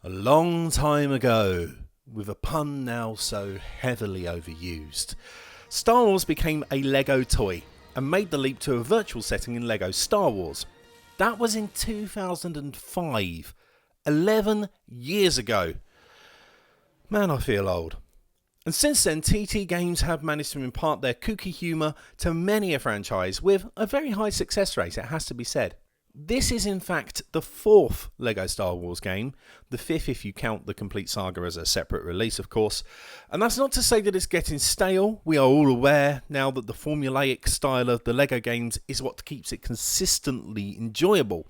A long time ago, with a pun now so heavily overused, Star Wars became a Lego toy and made the leap to a virtual setting in Lego Star Wars. That was in 2005, 11 years ago. Man, I feel old. And since then, TT Games have managed to impart their kooky humour to many a franchise with a very high success rate, it has to be said. This is in fact the fourth LEGO Star Wars game, the fifth if you count the complete saga as a separate release of course, and that's not to say that it's getting stale. We are all aware now that the formulaic style of the LEGO games is what keeps it consistently enjoyable,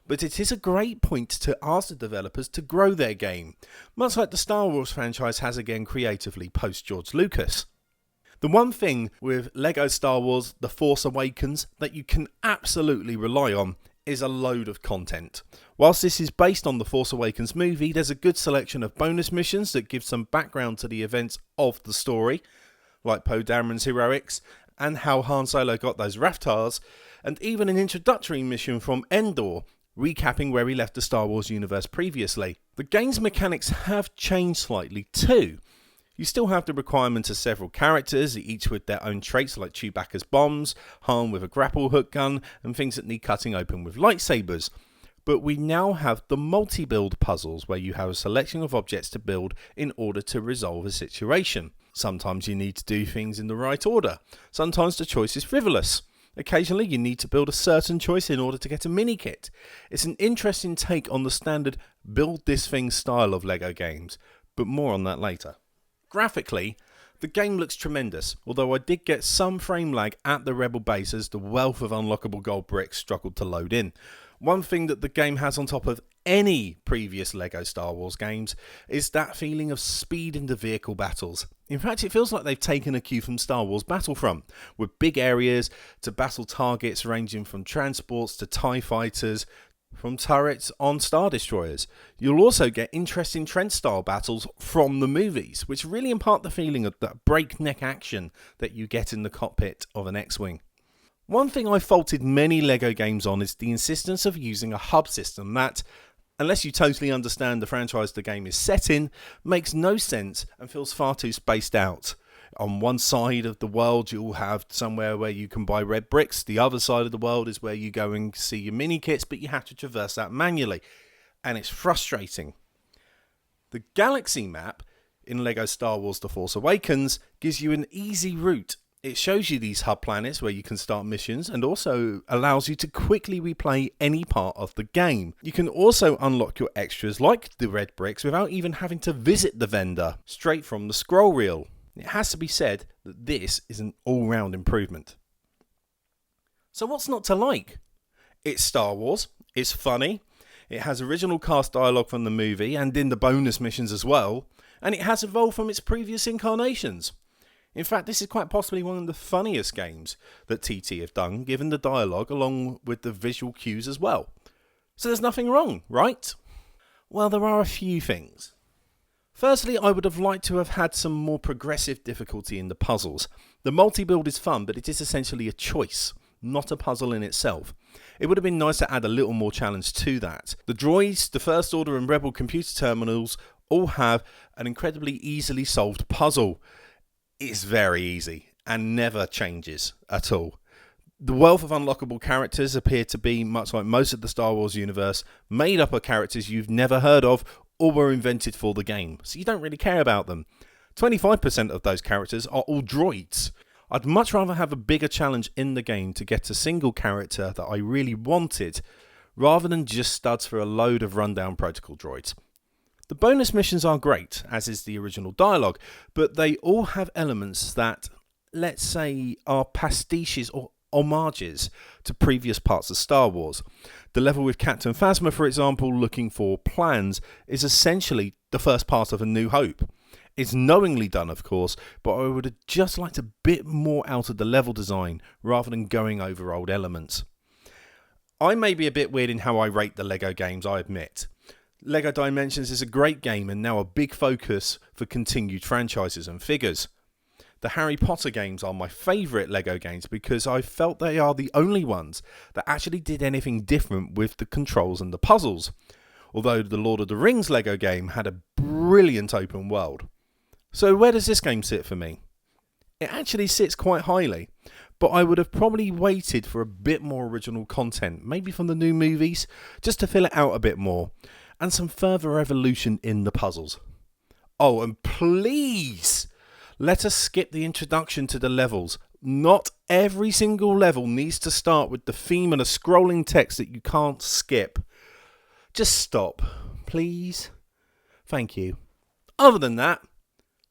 but it is a great point to ask the developers to grow their game, much like the Star Wars franchise has again creatively post George Lucas. The one thing with LEGO Star Wars The Force Awakens that you can absolutely rely on is a load of content. Whilst this is based on the Force Awakens movie, there's a good selection of bonus missions that give some background to the events of the story, like Poe Dameron's heroics, and how Han Solo got those Raftars, and even an introductory mission from Endor, recapping where he left the Star Wars universe previously. The game's mechanics have changed slightly too. You still have the requirement of several characters, each with their own traits like Chewbacca's bombs, Han with a grapple hook gun, and things that need cutting open with lightsabers. But we now have the multi-build puzzles where you have a selection of objects to build in order to resolve a situation. Sometimes you need to do things in the right order. Sometimes the choice is frivolous. Occasionally you need to build a certain choice in order to get a mini-kit. It's an interesting take on the standard build this thing style of LEGO games, but more on that later. Graphically, the game looks tremendous, although I did get some frame lag at the Rebel base as the wealth of unlockable gold bricks struggled to load in. One thing that the game has on top of any previous LEGO Star Wars games is that feeling of speed in the vehicle battles. In fact, it feels like they've taken a cue from Star Wars Battlefront, with big areas to battle targets ranging from transports to TIE fighters, from turrets on Star Destroyers. You'll also get interesting Trent-style battles from the movies, which really impart the feeling of that breakneck action that you get in the cockpit of an X-Wing. One thing I faulted many LEGO games on is the insistence of using a hub system that, unless you totally understand the franchise the game is set in, makes no sense and feels far too spaced out. On one side of the world you'll have somewhere where you can buy red bricks, the other side of the world is where you go and see your mini kits, but you have to traverse that manually, and it's frustrating. The galaxy map in LEGO Star Wars The Force Awakens gives you an easy route. It shows you these hub planets where you can start missions and also allows you to quickly replay any part of the game. You can also unlock your extras like the red bricks without even having to visit the vendor, straight from the scroll reel. It has to be said that this is an all-round improvement. So what's not to like? It's Star Wars, it's funny, it has original cast dialogue from the movie and in the bonus missions as well, and it has evolved from its previous incarnations. In fact, this is quite possibly one of the funniest games that TT have done, given the dialogue along with the visual cues as well. So there's nothing wrong, right? Well, there are a few things. Firstly, I would have liked to have had some more progressive difficulty in the puzzles. The multi-build is fun, but it is essentially a choice, not a puzzle in itself. It would have been nice to add a little more challenge to that. The droids, the First Order and Rebel computer terminals all have an incredibly easily solved puzzle. It's very easy and never changes at all. The wealth of unlockable characters appear to be, much like most of the Star Wars universe, made up of characters you've never heard of or were invented for the game, so you don't really care about them. 25% of those characters are all droids. I'd much rather have a bigger challenge in the game to get a single character that I really wanted, rather than just studs for a load of rundown protocol droids. The bonus missions are great, as is the original dialogue, but they all have elements that, let's say, are pastiches or homages to previous parts of Star Wars. The level with Captain Phasma, for example, looking for plans, is essentially the first part of A New Hope. It's knowingly done, of course, but I would have just liked a bit more out of the level design rather than going over old elements. I may be a bit weird in how I rate the LEGO games, I admit. LEGO Dimensions is a great game and now a big focus for continued franchises and figures. The Harry Potter games are my favourite LEGO games because I felt they are the only ones that actually did anything different with the controls and the puzzles. although the Lord of the Rings Lego game had a brilliant open world. So where does this game sit for me? It actually sits quite highly, but I would have probably waited for a bit more original content, maybe from the new movies, just to fill it out a bit more, and some further evolution in the puzzles. Oh, and please, let us skip the introduction to the levels. Not every single level needs to start with the theme and a scrolling text that you can't skip. Just stop, please. Thank you. Other than that,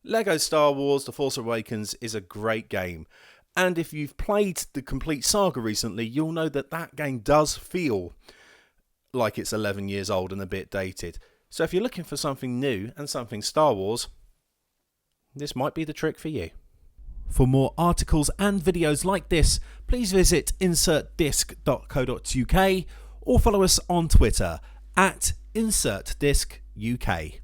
Lego Star Wars The Force Awakens is a great game, and if you've played the complete saga recently, you'll know that that game does feel like it's 11 years old and a bit dated. So if you're looking for something new and something Star Wars, this might be the trick for you. For more articles and videos like this, please visit insertdisc.co.uk or follow us on Twitter at InsertDiscUK.